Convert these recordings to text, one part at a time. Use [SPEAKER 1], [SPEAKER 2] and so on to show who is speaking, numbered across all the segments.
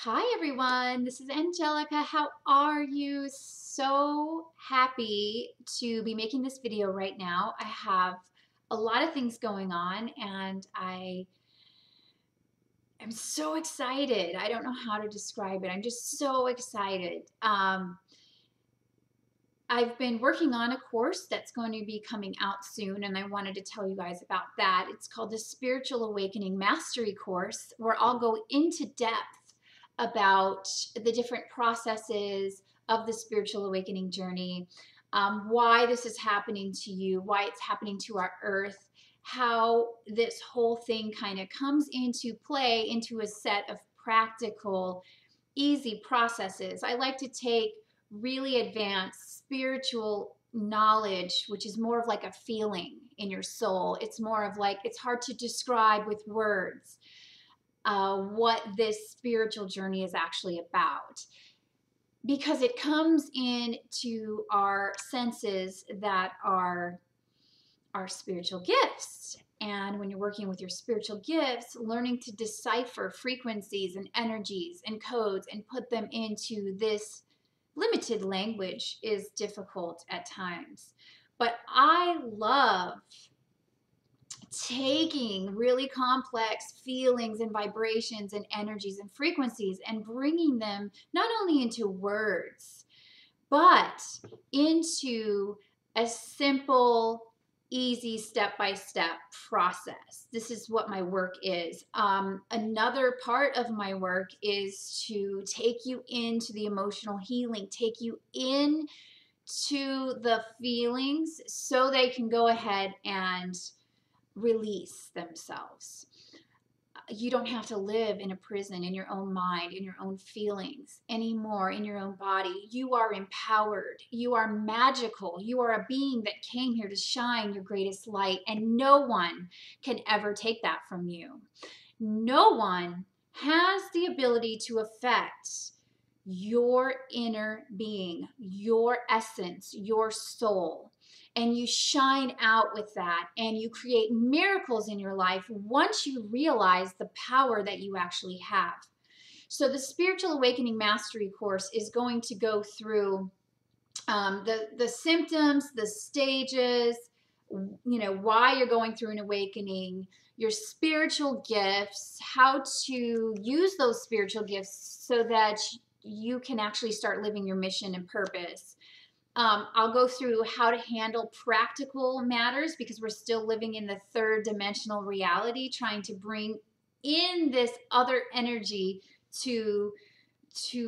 [SPEAKER 1] Hi everyone, this is Angelica. How are you? So happy to be making this video right now. I have a lot of things going on and I am so excited. I don't know how to describe it. I'm just so excited. I've been working on a course that's going to be coming out soon, and I wanted to tell you guys about that. It's called the Spiritual Awakening Mastery Course, where I'll go into depth about the different processes of the spiritual awakening journey, why this is happening to you, why it's happening to our earth, how this whole thing kind of comes into play into a set of practical, easy processes. I like to take really advanced spiritual knowledge, which is more of like a feeling in your soul. It's more of like, it's hard to describe with words what this spiritual journey is actually about, because it comes into our senses that are our spiritual gifts. And when you're working with your spiritual gifts, learning to decipher frequencies and energies and codes and put them into this limited language is difficult at times. But I love taking really complex feelings and vibrations and energies and frequencies and bringing them not only into words, but into a simple, easy step-by-step process. This is what my work is. Another part of my work is to take you into the emotional healing, take you into the feelings so they can go ahead and release themselves. You don't have to live in a prison in your own mind, in your own feelings anymore, in your own body. You are empowered. You are magical. You are a being that came here to shine your greatest light, and no one can ever take that from you. No one has the ability to affect your inner being, your essence, your soul. And you shine out with that, and you create miracles in your life once you realize the power that you actually have. So the Spiritual Awakening Mastery course is going to go through the symptoms, the stages, why you're going through an awakening, your spiritual gifts, how to use those spiritual gifts so that you can actually start living your mission and purpose. I'll go through how to handle practical matters, because we're still living in the third dimensional reality, trying to bring in this other energy to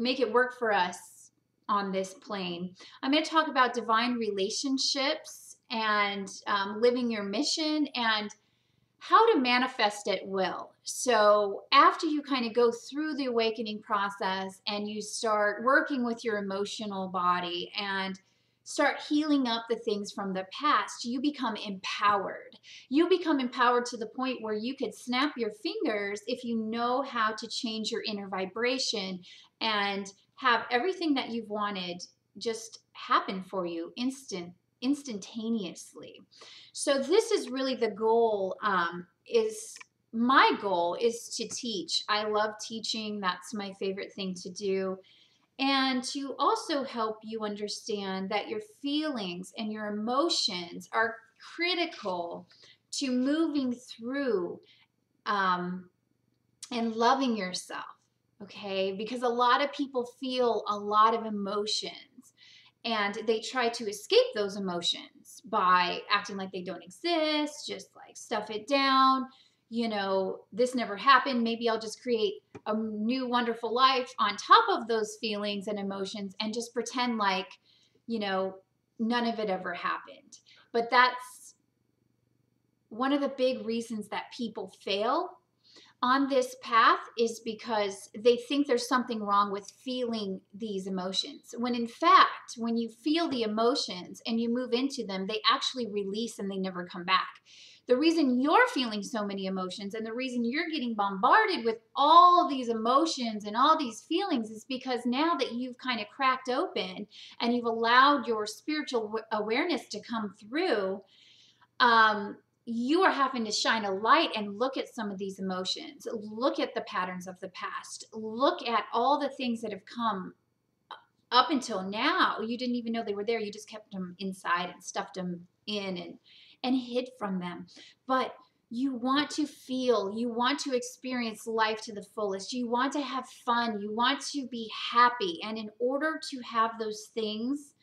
[SPEAKER 1] make it work for us on this plane. I'm going to talk about divine relationships and living your mission and how to manifest at will. So after you kind of go through the awakening process and you start working with your emotional body and start healing up the things from the past, you become empowered. You become empowered to the point where you could snap your fingers if you know how to change your inner vibration and have everything that you've wanted just happen for you instantaneously. So this is really the goal. My goal is to teach. I love teaching. That's my favorite thing to do. And to also help you understand that your feelings and your emotions are critical to moving through and loving yourself, okay? Because a lot of people feel a lot of emotions and they try to escape those emotions by acting like they don't exist, just like stuff it down. This never happened. Maybe I'll just create a new wonderful life on top of those feelings and emotions and just pretend like, none of it ever happened. But that's one of the big reasons that people fail on this path, is because they think there's something wrong with feeling these emotions. When in fact, when you feel the emotions and you move into them, they actually release and they never come back. The reason you're feeling so many emotions and the reason you're getting bombarded with all these emotions and all these feelings is because now that you've kind of cracked open and you've allowed your spiritual awareness to come through, you are having to shine a light and look at some of these emotions, look at the patterns of the past, look at all the things that have come up until now. You didn't even know they were there. You just kept them inside and stuffed them in and hid from them. But you want to feel, you want to experience life to the fullest. You want to have fun. You want to be happy. And in order to have those things,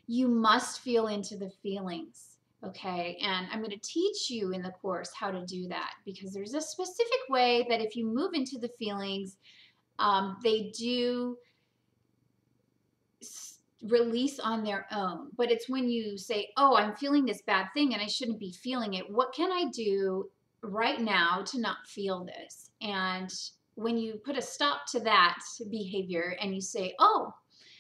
[SPEAKER 1] you must feel into the feelings. Okay, and I'm going to teach you in the course how to do that, because there's a specific way that if you move into the feelings, they do release on their own. But it's when you say, oh, I'm feeling this bad thing and I shouldn't be feeling it. What can I do right now to not feel this? And when you put a stop to that behavior and you say, oh,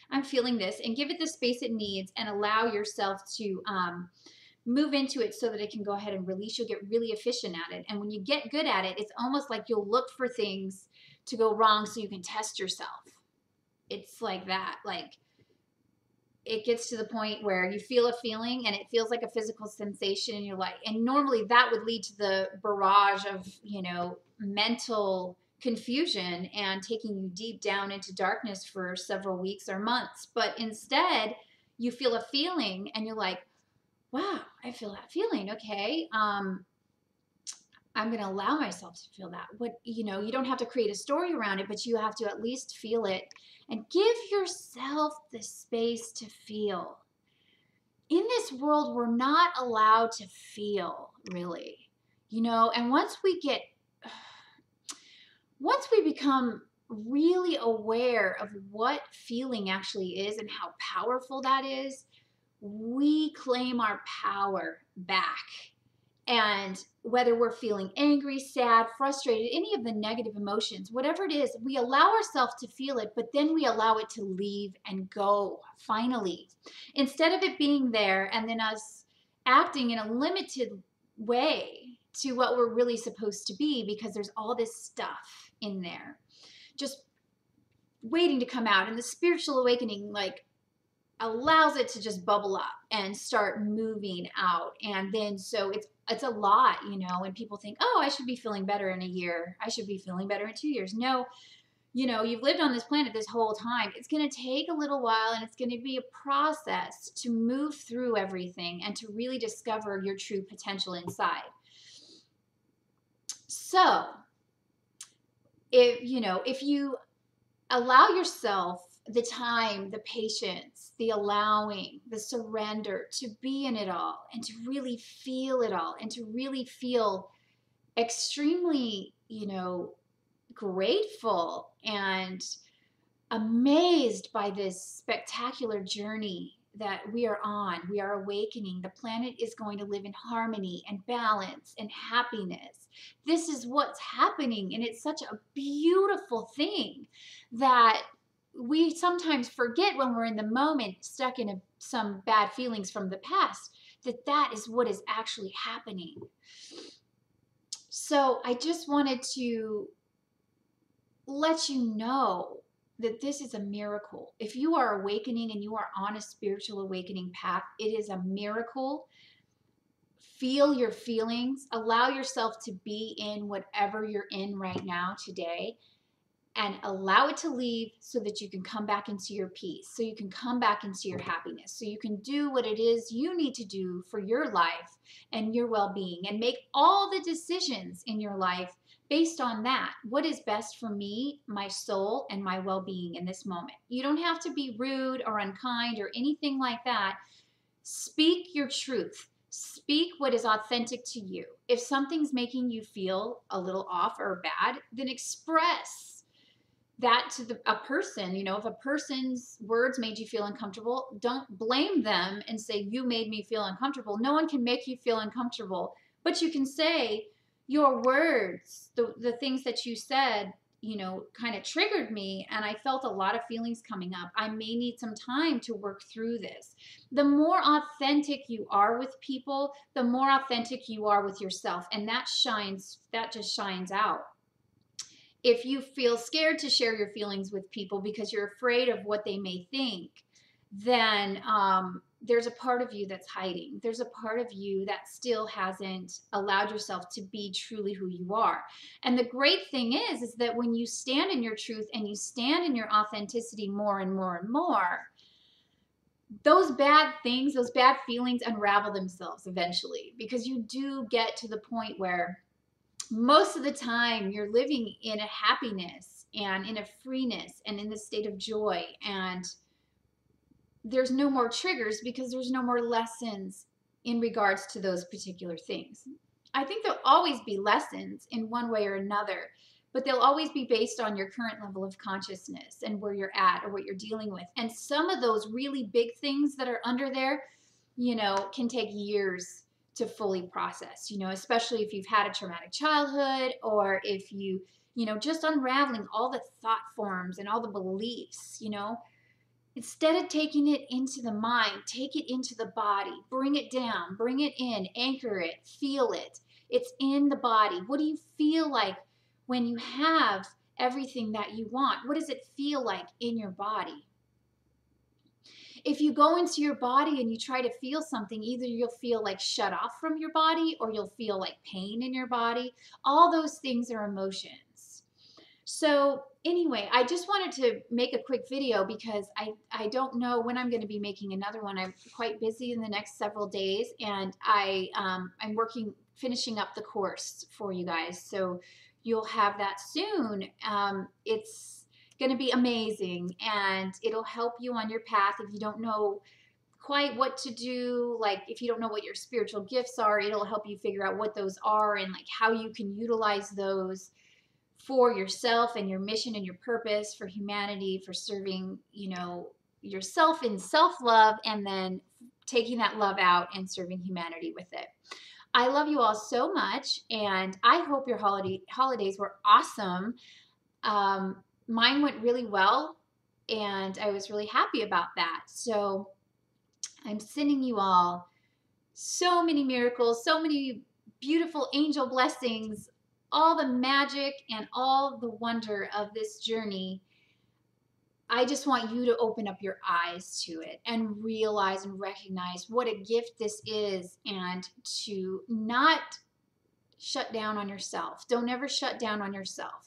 [SPEAKER 1] I'm feeling this, and give it the space it needs and allow yourself to move into it so that it can go ahead and release, you'll get really efficient at it. And when you get good at it, it's almost like you'll look for things to go wrong so you can test yourself. It's like that. Like, it gets to the point where you feel a feeling and it feels like a physical sensation, and you're like, and normally that would lead to the barrage of, you know, mental confusion and taking you deep down into darkness for several weeks or months. But instead, you feel a feeling and you're like, wow, I feel that feeling. Okay. I'm going to allow myself to feel that. What, you know, you don't have to create a story around it, but you have to at least feel it and give yourself the space to feel. In this world, we're not allowed to feel, really, you know, and once we become really aware of what feeling actually is and how powerful that is, we claim our power back. And whether we're feeling angry, sad, frustrated, any of the negative emotions, whatever it is, we allow ourselves to feel it, but then we allow it to leave and go, finally. Instead of it being there and then us acting in a limited way to what we're really supposed to be, because there's all this stuff in there just waiting to come out. And the spiritual awakening, like, allows it to just bubble up and start moving out. And then so it's a lot, you know, and people think, oh, I should be feeling better in a year. I should be feeling better in 2 years. No, you know, you've lived on this planet this whole time. It's going to take a little while, and it's going to be a process to move through everything and to really discover your true potential inside. So if you allow yourself the time, the patience, the allowing, the surrender to be in it all and to really feel it all and to really feel extremely, you know, grateful and amazed by this spectacular journey that we are on. We are awakening. The planet is going to live in harmony and balance and happiness. This is what's happening, and it's such a beautiful thing that we sometimes forget when we're in the moment, stuck in some bad feelings from the past, that is what is actually happening. So I just wanted to let you know that this is a miracle. If you are awakening and you are on a spiritual awakening path, it is a miracle. Feel your feelings. Allow yourself to be in whatever you're in right now today, and allow it to leave so that you can come back into your peace, so you can come back into your happiness, so you can do what it is you need to do for your life and your well-being, and make all the decisions in your life based on that. What is best for me, my soul, and my well-being in this moment? You don't have to be rude or unkind or anything like that. Speak your truth. Speak what is authentic to you. If something's making you feel a little off or bad, then express that to a person. You know, if a person's words made you feel uncomfortable, don't blame them and say, you made me feel uncomfortable. No one can make you feel uncomfortable, but you can say, your words, the things that you said, you know, kind of triggered me, and I felt a lot of feelings coming up. I may need some time to work through this. The more authentic you are with people, the more authentic you are with yourself, and that just shines out. If you feel scared to share your feelings with people because you're afraid of what they may think, then there's a part of you that's hiding. There's a part of you that still hasn't allowed yourself to be truly who you are. And the great thing is that when you stand in your truth and you stand in your authenticity more and more and more, those bad things, those bad feelings unravel themselves eventually, because you do get to the point where most of the time you're living in a happiness and in a freeness and in the state of joy, and there's no more triggers because there's no more lessons in regards to those particular things. I think there'll always be lessons in one way or another, but they'll always be based on your current level of consciousness and where you're at or what you're dealing with. And some of those really big things that are under there, you know, can take years to fully process, you know, especially if you've had a traumatic childhood, or if you know, just unraveling all the thought forms and all the beliefs, you know. Instead of taking it into the mind, take it into the body, bring it down, bring it in, anchor it, feel it. It's in the body. What do you feel like when you have everything that you want? What does it feel like in your body? If you go into your body and you try to feel something, either you'll feel like shut off from your body, or you'll feel like pain in your body. All those things are emotions. So anyway, I just wanted to make a quick video because I don't know when I'm going to be making another one. I'm quite busy in the next several days, and I'm finishing up the course for you guys. So you'll have that soon. It's going to be amazing, and it'll help you on your path if you don't know quite what to do. Like if you don't know what your spiritual gifts are, it'll help you figure out what those are and like how you can utilize those for yourself and your mission and your purpose for humanity, for serving, you know, yourself in self-love, and then taking that love out and serving humanity with it. I love you all so much, and I hope your holidays were awesome. Mine went really well, and I was really happy about that. So I'm sending you all so many miracles, so many beautiful angel blessings, all the magic and all the wonder of this journey. I just want you to open up your eyes to it and realize and recognize what a gift this is, and to not shut down on yourself. Don't ever shut down on yourself.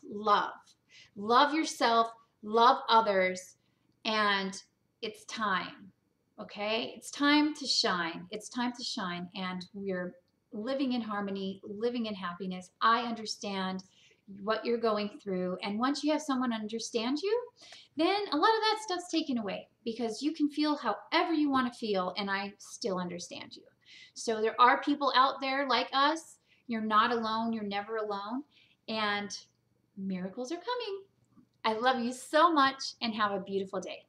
[SPEAKER 1] Love yourself, love others, and it's time. Okay? It's time to shine. It's time to shine, and we're living in harmony, living in happiness. I understand what you're going through, and once you have someone understand you, then a lot of that stuff's taken away, because you can feel however you want to feel, and I still understand you. So there are people out there like us. You're not alone. You're never alone, and miracles are coming. I love you so much, and have a beautiful day.